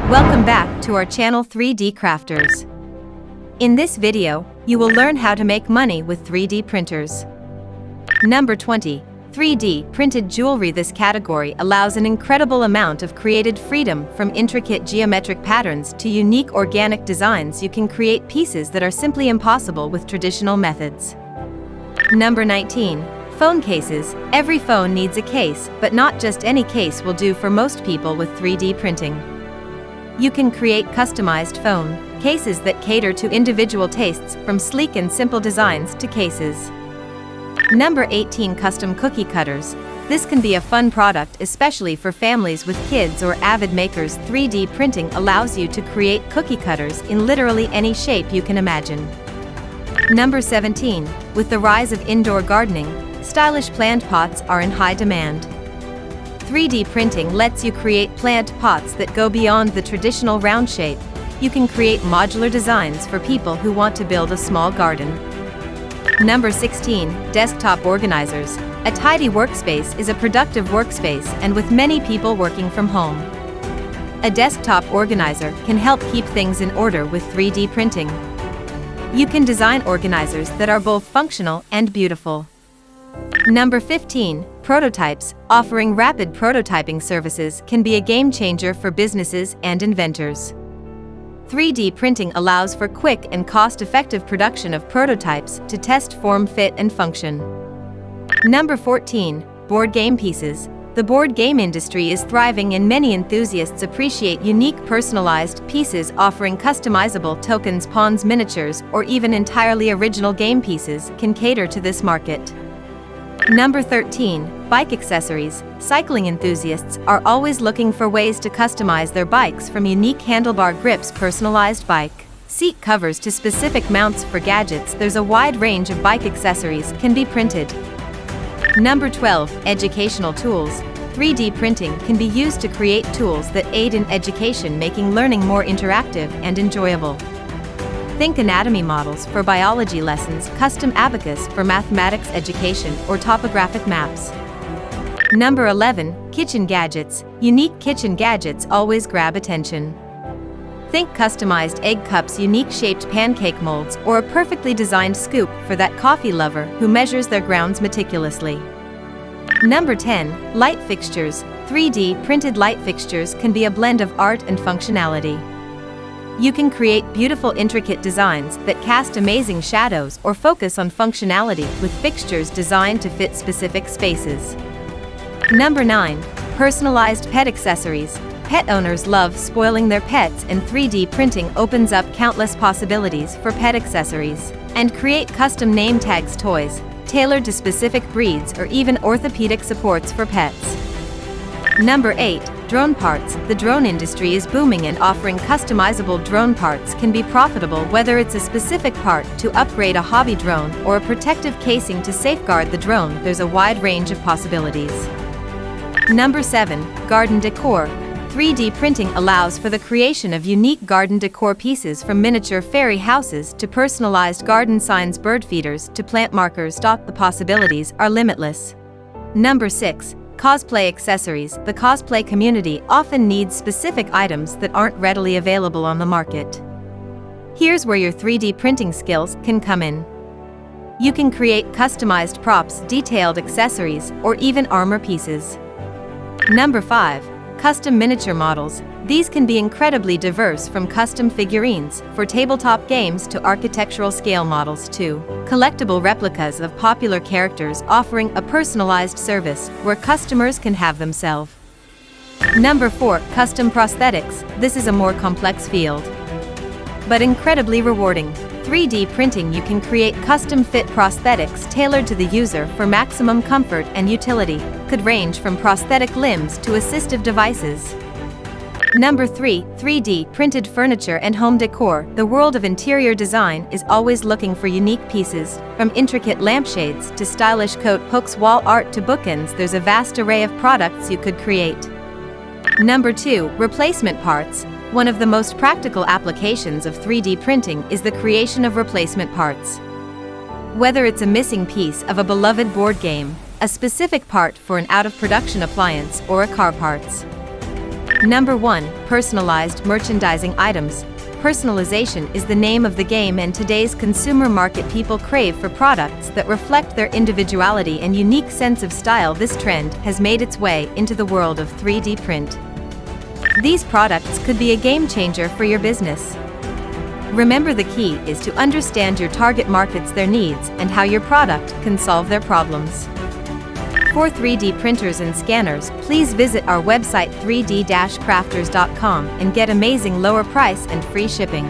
Welcome back to our channel 3D Crafters. In this video, you will learn how to make money with 3D printers. Number 20. 3D printed jewelry. This category allows an incredible amount of creative freedom, from intricate geometric patterns to unique organic designs. You can create pieces that are simply impossible with traditional methods. Number 19. Phone cases. Every phone needs a case, but not just any case will do for most people with 3D printing. You can create customized phone cases that cater to individual tastes, from sleek and simple designs to cases. Number 18. Custom cookie cutters. This can be a fun product, especially for families with kids or avid makers. 3D printing allows you to create cookie cutters in literally any shape you can imagine. Number 17. With the rise of indoor gardening, stylish plant pots are in high demand. 3D printing lets you create plant pots that go beyond the traditional round shape. You can create modular designs for people who want to build a small garden. Number 16. Desktop organizers. A tidy workspace is a productive workspace, and with many people working from home, a desktop organizer can help keep things in order with 3D printing. You can design organizers that are both functional and beautiful. Number 15. Prototypes. Offering rapid prototyping services can be a game changer for businesses and inventors. 3D printing allows for quick and cost-effective production of prototypes to test form, fit, and function. Number 14. Board game pieces. The board game industry is thriving, and many enthusiasts appreciate unique personalized pieces. Offering customizable tokens, pawns, miniatures, or even entirely original game pieces can cater to this market. Number 13. Bike accessories. Cycling enthusiasts are always looking for ways to customize their bikes, from unique handlebar grips, personalized bike seat covers to specific mounts for gadgets. There's a wide range of bike accessories can be printed. Number 12. Educational tools. 3D printing can be used to create tools that aid in education, making learning more interactive and enjoyable. Think anatomy models for biology lessons, custom abacus for mathematics education, or topographic maps. Number 11. Kitchen gadgets. Unique kitchen gadgets always grab attention. Think customized egg cups, unique shaped pancake molds, or a perfectly designed scoop for that coffee lover who measures their grounds meticulously. Number 10. Light fixtures. 3D printed light fixtures can be a blend of art and functionality. You can create beautiful, intricate designs that cast amazing shadows or focus on functionality with fixtures designed to fit specific spaces. Number 9. Personalized pet accessories. Pet owners love spoiling their pets, and 3D printing opens up countless possibilities for pet accessories. And create custom name tags, toys tailored to specific breeds, or even orthopedic supports for pets. Number 8. Drone parts. The drone industry is booming, and offering customizable drone parts can be profitable, whether it's a specific part to upgrade a hobby drone or a protective casing to safeguard the drone. There's a wide range of possibilities. Number 7. Garden decor. 3D printing allows for the creation of unique garden decor pieces, from miniature fairy houses to personalized garden signs, bird feeders to plant markers. The possibilities are limitless. Number 6. Cosplay accessories. The cosplay community often needs specific items that aren't readily available on the market. Here's where your 3D printing skills can come in. You can create customized props, detailed accessories, or even armor pieces. Number 5. Custom miniature models. These can be incredibly diverse, from custom figurines for tabletop games to architectural scale models to collectible replicas of popular characters, offering a personalized service where customers can have themselves. Number 4. Custom prosthetics. This is a more complex field, but incredibly rewarding. 3D printing. You can create custom-fit prosthetics tailored to the user for maximum comfort and utility. Could range from prosthetic limbs to assistive devices. Number 3. 3D printed furniture and home decor. The world of interior design is always looking for unique pieces, from intricate lampshades to stylish coat hooks, wall art to bookends. There's a vast array of products you could create. Number 2. Replacement parts. One of the most practical applications of 3D printing is the creation of replacement parts. Whether it's a missing piece of a beloved board game, a specific part for an out-of-production appliance, or a car parts. Number 1. Personalized merchandising items. Personalization is the name of the game, and today's consumer market people crave for products that reflect their individuality and unique sense of style. This trend has made its way into the world of 3D print. These products could be a game changer for your business. Remember, the key is to understand your target market's their needs and how your product can solve their problems. For 3D printers and scanners, please visit our website 3d-crafters.com and get amazing lower price and free shipping.